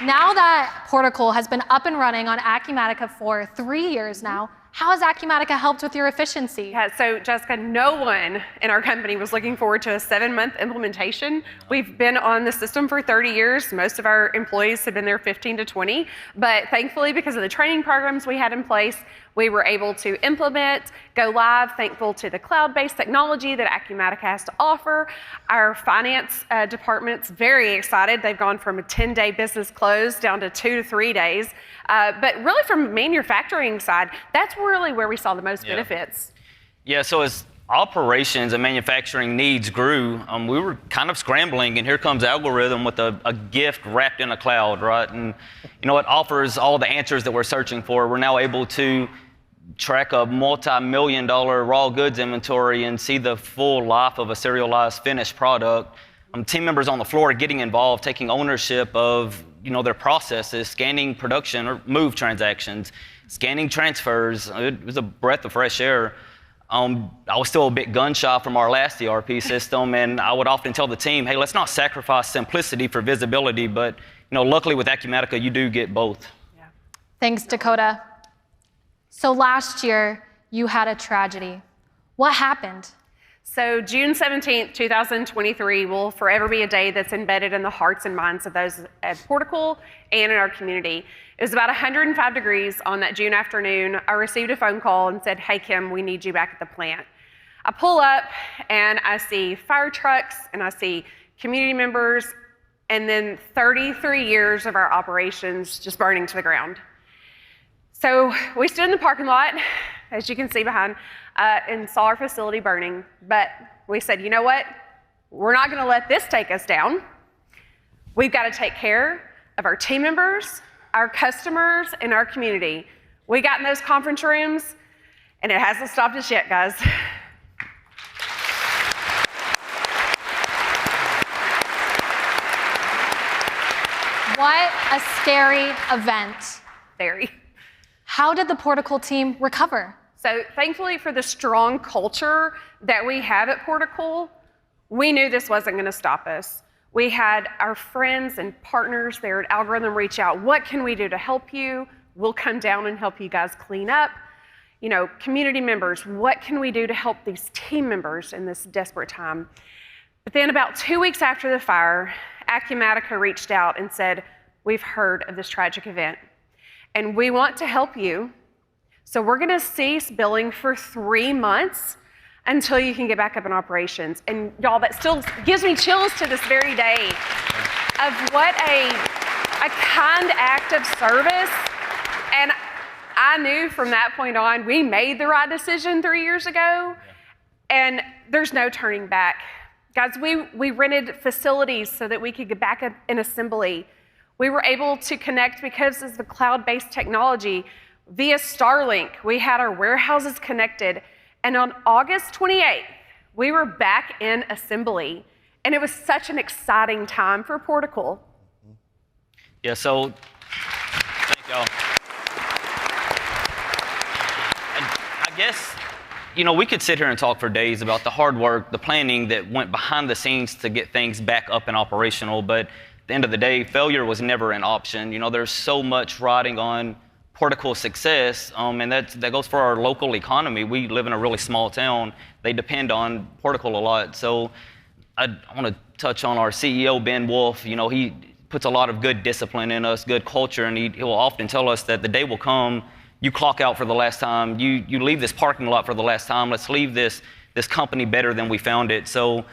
now that Portacool has been up and running on Acumatica for 3 years now, how has Acumatica helped with your efficiency? Yeah, so Jessica, no one in our company was looking forward to a 7-month implementation. We've been on the system for 30 years. Most of our employees have been there 15 to 20. But thankfully, because of the training programs we had in place, we were able to implement, go live, thankful to the cloud-based technology that Acumatica has to offer. Our finance department's very excited. They've gone from a 10-day business close down to 2 to 3 days. But really from the manufacturing side, that's really where we saw the most benefits. Yeah, so as operations and manufacturing needs grew, we were kind of scrambling, and here comes Algorithm with a gift wrapped in a cloud, right? And it offers all the answers that we're searching for. We're now able to track a multi-million-dollar raw goods inventory and see the full life of a serialized finished product. Team members on the floor getting involved, taking ownership of their processes, scanning production or move transactions, scanning transfers. It was a breath of fresh air. I was still a bit gun shy from our last ERP system, and I would often tell the team, hey, let's not sacrifice simplicity for visibility, but luckily with Acumatica, you do get both. Yeah. Thanks, Dakota. So last year, you had a tragedy. What happened? So June 17th, 2023 will forever be a day that's embedded in the hearts and minds of those at Portacool and in our community. It was about 105 degrees on that June afternoon. I received a phone call and said, hey, Kim, we need you back at the plant. I pull up and I see fire trucks and I see community members and then 33 years of our operations just burning to the ground. So we stood in the parking lot, as you can see behind, and saw our facility burning. But we said, you know what? We're not going to let this take us down. We've got to take care of our team members, our customers, and our community. We got in those conference rooms, and it hasn't stopped us yet, guys. What a scary event. Very. How did the Portacool team recover? So thankfully for the strong culture that we have at Portacool, we knew this wasn't going to stop us. We had our friends and partners there at Algorithm reach out. What can we do to help you? We'll come down and help you guys clean up. Community members, what can we do to help these team members in this desperate time? But then about 2 weeks after the fire, Acumatica reached out and said, we've heard of this tragic event, and we want to help you. So we're going to cease billing for 3 months until you can get back up in operations. And y'all, that still gives me chills to this very day of what a kind act of service. And I knew from that point on, we made the right decision 3 years ago, and there's no turning back. Guys, we rented facilities so that we could get back up in assembly. We were able to connect because of the cloud-based technology via Starlink. We had our warehouses connected. And on August 28th, we were back in assembly. And it was such an exciting time for Portacool. Yeah, so thank y'all. And I guess, we could sit here and talk for days about the hard work, the planning that went behind the scenes to get things back up and operational. But at the end of the day, failure was never an option. There's so much riding on Portacool's success, and that goes for our local economy. We live in a really small town. They depend on Portacool a lot. So I want to touch on our CEO, Ben Wolf. He puts a lot of good discipline in us, good culture, and he'll often tell us that the day will come, you clock out for the last time, you leave this parking lot for the last time, let's leave this company better than we found it. So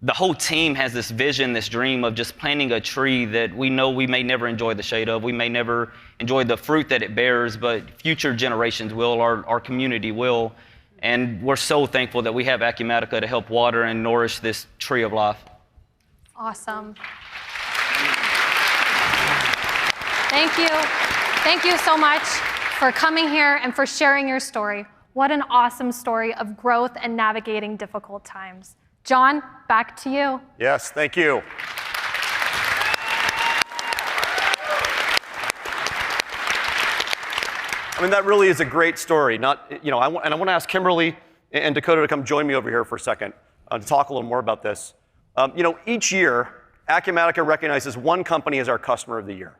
the whole team has this vision, this dream of just planting a tree that we know we may never enjoy the shade of, we may never enjoy the fruit that it bears, but future generations will, our community will. And we're so thankful that we have Acumatica to help water and nourish this tree of life. Awesome. Thank you. Thank you so much for coming here and for sharing your story. What an awesome story of growth and navigating difficult times. John, back to you. Yes, thank you. That really is a great story. I want to ask Kimberly and Dakota to come join me over here for a second to talk a little more about this. Each year, Acumatica recognizes one company as our customer of the year.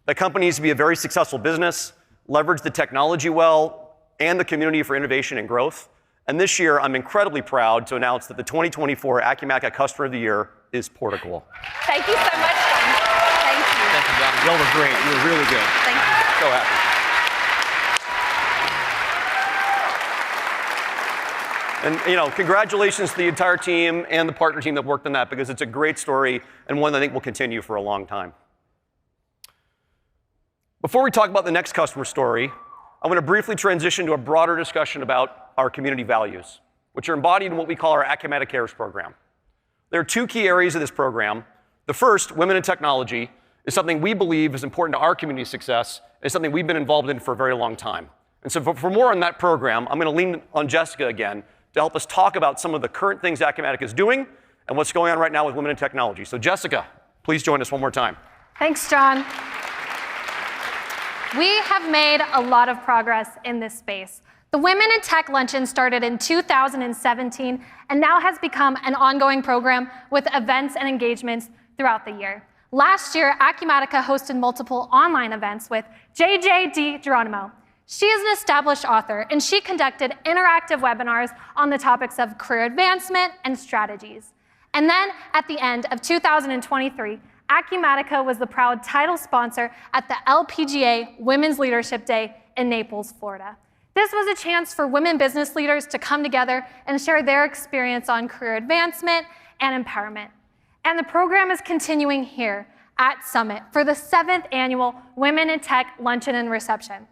That company needs to be a very successful business, leverage the technology well, and the community for innovation and growth. And this year, I'm incredibly proud to announce that the 2024 Acumatica Customer of the Year is Portacool. Thank you so much, John. Thank you. Thank you, John. Y'all were great. You were really good. Thank you. So happy. And congratulations to the entire team and the partner team that worked on that, because it's a great story and one that I think will continue for a long time. Before we talk about the next customer story, I want to briefly transition to a broader discussion about our community values. which are embodied in what we call our AcumatiCares program. There are two key areas of this program. The first, women in technology, is something we believe is important to our community success, and something we've been involved in for a very long time. And so for more on that program, I'm going to lean on Jessica again to help us talk about some of the current things Acumatica is doing and what's going on right now with women in technology. So Jessica, please join us one more time. Thanks, John. We have made a lot of progress in this space. The Women in Tech Luncheon started in 2017 and now has become an ongoing program with events and engagements throughout the year. Last year, Acumatica hosted multiple online events with JJ DiGeronimo. She is an established author, and she conducted interactive webinars on the topics of career advancement and strategies. And then, at the end of 2023, Acumatica was the proud title sponsor at the LPGA Women's Leadership Day in Naples, Florida. This was a chance for women business leaders to come together and share their experience on career advancement and empowerment. And the program is continuing here at Summit for the 7th annual Women in Tech Luncheon and Reception.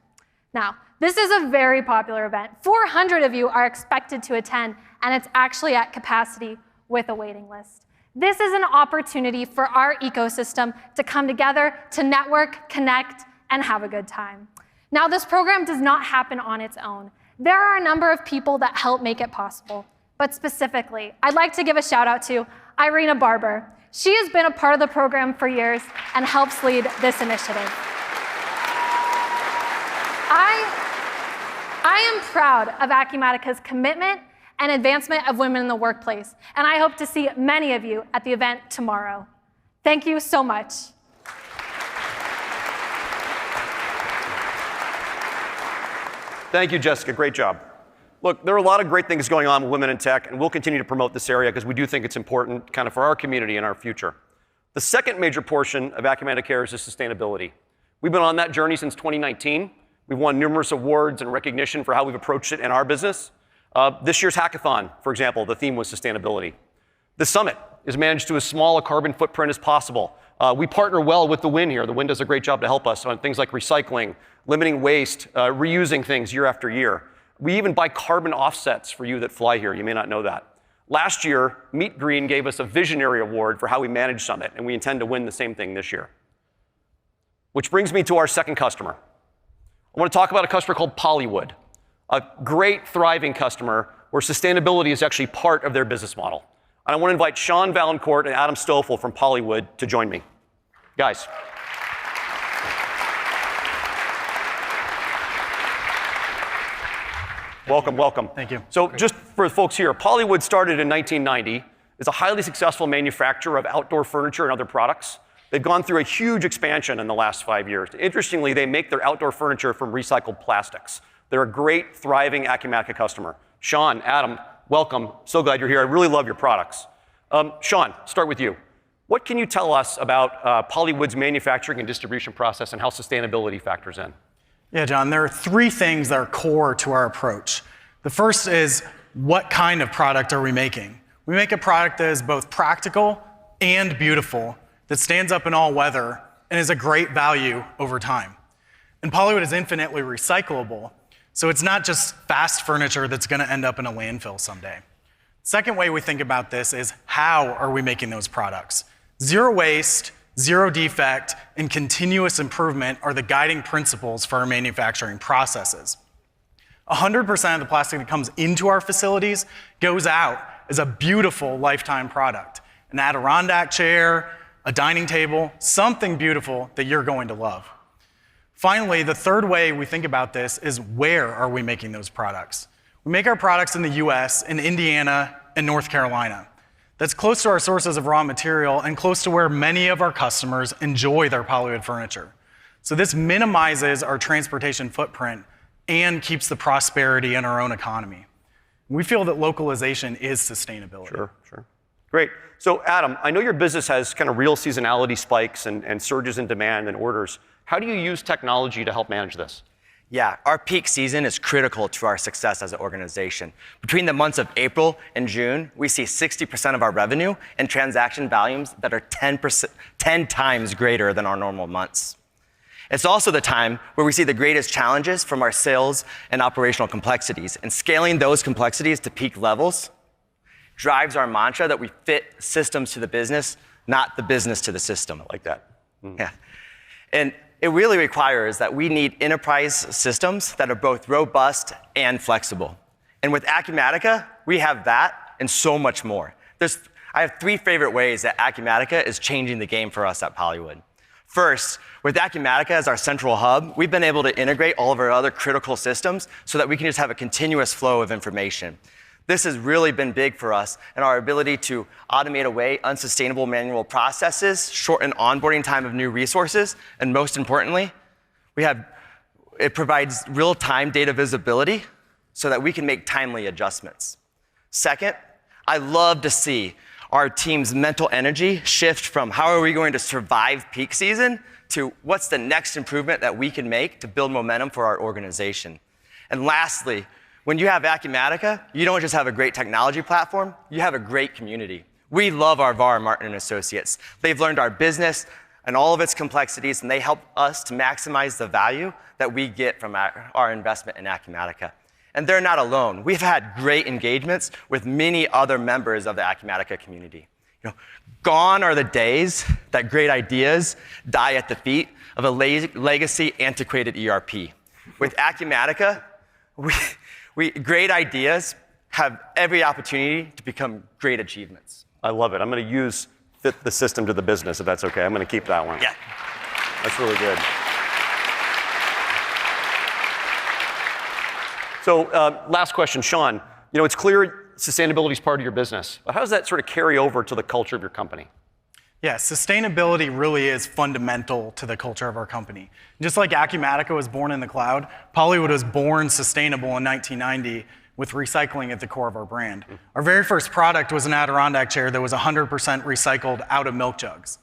Now, this is a very popular event. 400 of you are expected to attend, and it's actually at capacity with a waiting list. This is an opportunity for our ecosystem to come together, to network, connect, and have a good time. Now, this program does not happen on its own. There are a number of people that help make it possible. But specifically, I'd like to give a shout out to Irina Barber. She has been a part of the program for years and helps lead this initiative. I am proud of Acumatica's commitment and advancement of women in the workplace, and I hope to see many of you at the event tomorrow. Thank you so much. Thank you, Jessica. Great job. Look, there are a lot of great things going on with women in tech, and we'll continue to promote this area because we do think it's important kind of for our community and our future. The second major portion of AcumatiCares is sustainability. We've been on that journey since 2019. We've won numerous awards and recognition for how we've approached it in our business. This year's hackathon, for example, the theme was sustainability. The summit is managed to as small a carbon footprint as possible. We partner well with the WIN here. The WIN does a great job to help us on things like recycling, limiting waste, reusing things year after year. We even buy carbon offsets for you that fly here. You may not know that. Last year, Meet Green gave us a visionary award for how we manage Summit, and we intend to win the same thing this year. Which brings me to our second customer. I want to talk about a customer called Polywood, a great, thriving customer where sustainability is actually part of their business model. And I want to invite Sean Valancourt and Adam Stoffel from Polywood to join me. Guys. Welcome, welcome. Thank you. So just for folks here, Polywood started in 1990. It's a highly successful manufacturer of outdoor furniture and other products. They've gone through a huge expansion in the last 5 years. Interestingly, they make their outdoor furniture from recycled plastics. They're a great, thriving Acumatica customer. Sean, Adam, welcome. So glad you're here. I really love your products. Sean, start with you. What can you tell us about Polywood's manufacturing and distribution process and how sustainability factors in? Yeah, John, there are three things that are core to our approach. The first is, what kind of product are we making? We make a product that is both practical and beautiful, that stands up in all weather, and is a great value over time. And Polywood is infinitely recyclable, so it's not just fast furniture that's going to end up in a landfill someday. Second way we think about this is, how are we making those products? Zero waste, zero defect, and continuous improvement are the guiding principles for our manufacturing processes. 100% of the plastic that comes into our facilities goes out as a beautiful lifetime product. An Adirondack chair, a dining table, something beautiful that you're going to love. Finally, the third way we think about this is, where are we making those products? We make our products in the US, in Indiana, and North Carolina. That's close to our sources of raw material and close to where many of our customers enjoy their Polywood furniture. So this minimizes our transportation footprint and keeps the prosperity in our own economy. We feel that localization is sustainability. Sure. Great. So Adam, I know your business has kind of real seasonality spikes and surges in demand and orders. How do you use technology to help manage this? Yeah, our peak season is critical to our success as an organization. Between the months of April and June, we see 60% of our revenue and transaction volumes that are 10 times greater than our normal months. It's also the time where we see the greatest challenges from our sales and operational complexities. And scaling those complexities to peak levels drives our mantra that we fit systems to the business, not the business to the system. I like that. Yeah. And it really requires that we need enterprise systems that are both robust and flexible. And with Acumatica, we have that and so much more. I have 3 favorite ways that Acumatica is changing the game for us at Polywood. First, with Acumatica as our central hub, we've been able to integrate all of our other critical systems so that we can just have a continuous flow of information. This has really been big for us in our ability to automate away unsustainable manual processes, shorten onboarding time of new resources, and most importantly, it provides real-time data visibility so that we can make timely adjustments. Second, I love to see our team's mental energy shift from how are we going to survive peak season to what's the next improvement that we can make to build momentum for our organization. And lastly, when you have Acumatica, you don't just have a great technology platform, you have a great community. We love our VAR, Martin & Associates. They've learned our business and all of its complexities, and they help us to maximize the value that we get from our investment in Acumatica. And they're not alone. We've had great engagements with many other members of the Acumatica community. Gone are the days that great ideas die at the feet of a legacy, antiquated ERP. With Acumatica, great ideas have every opportunity to become great achievements. I love it. I'm going to use fit the system to the business, if that's okay. I'm going to keep that one. Yeah. That's really good. So last question, Sean. It's clear sustainability is part of your business, but how does that sort of carry over to the culture of your company? Yeah, sustainability really is fundamental to the culture of our company. Just like Acumatica was born in the cloud, Polywood was born sustainable in 1990 with recycling at the core of our brand. Our very first product was an Adirondack chair that was 100% recycled out of milk jugs.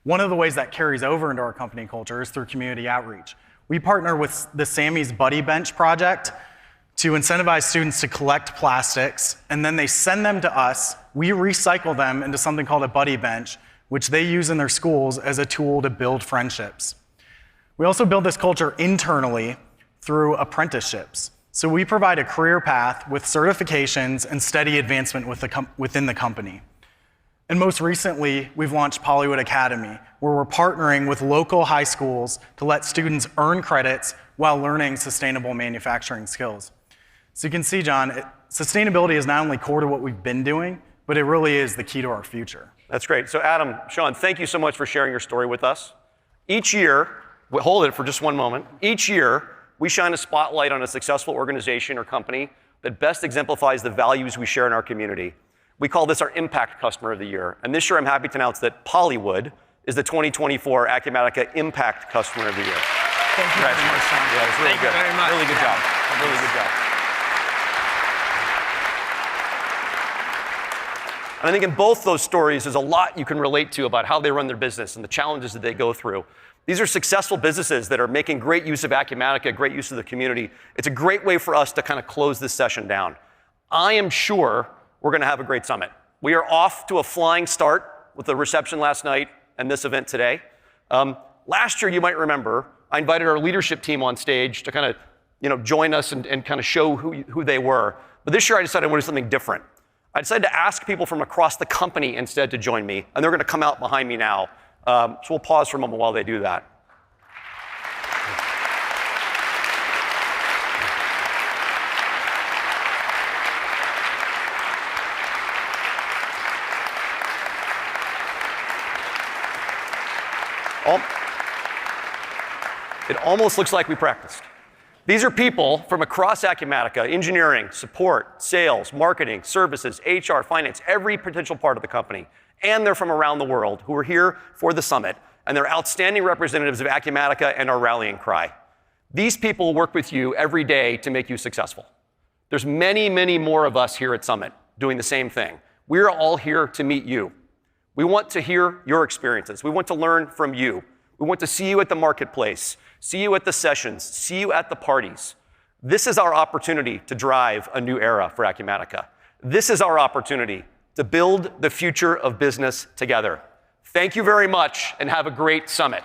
One of the ways that carries over into our company culture is through community outreach. We partner with the Sammy's Buddy Bench project to incentivize students to collect plastics, and then they send them to us. We recycle them into something called a Buddy Bench, which they use in their schools as a tool to build friendships. We also build this culture internally through apprenticeships. So we provide a career path with certifications and steady advancement within the company. And most recently, we've launched Polywood Academy, where we're partnering with local high schools to let students earn credits while learning sustainable manufacturing skills. So you can see, John, sustainability is not only core to what we've been doing, but it really is the key to our future. That's great. So Adam, Sean, thank you so much for sharing your story with us. Each year, hold it for just one moment. Each year, we shine a spotlight on a successful organization or company that best exemplifies the values we share in our community. We call this our Impact Customer of the Year. And this year, I'm happy to announce that Polywood is the 2024 Acumatica Impact Customer of the Year. Thank you very much, Sean. Yeah, it's really Thank good. you very much. Really good job. Really good job. And I think in both those stories, there's a lot you can relate to about how they run their business and the challenges that they go through. These are successful businesses that are making great use of Acumatica, great use of the community. It's a great way for us to kind of close this session down. I am sure we're going to have a great summit. We are off to a flying start with the reception last night and this event today. Last year, you might remember, I invited our leadership team on stage to kind of join us and kind of show who they were. But this year, I decided I wanted something different. I decided to ask people from across the company instead to join me, and they're going to come out behind me now. So we'll pause for a moment while they do that. It almost looks like we practiced. These are people from across Acumatica: engineering, support, sales, marketing, services, HR, finance, every potential part of the company. And they're from around the world who are here for the summit, and they're outstanding representatives of Acumatica and our rallying cry. These people work with you every day to make you successful. There's many, many more of us here at Summit doing the same thing. We're all here to meet you. We want to hear your experiences. We want to learn from you. We want to see you at the marketplace, see you at the sessions, see you at the parties. This is our opportunity to drive a new era for Acumatica. This is our opportunity to build the future of business together. Thank you very much, and have a great summit.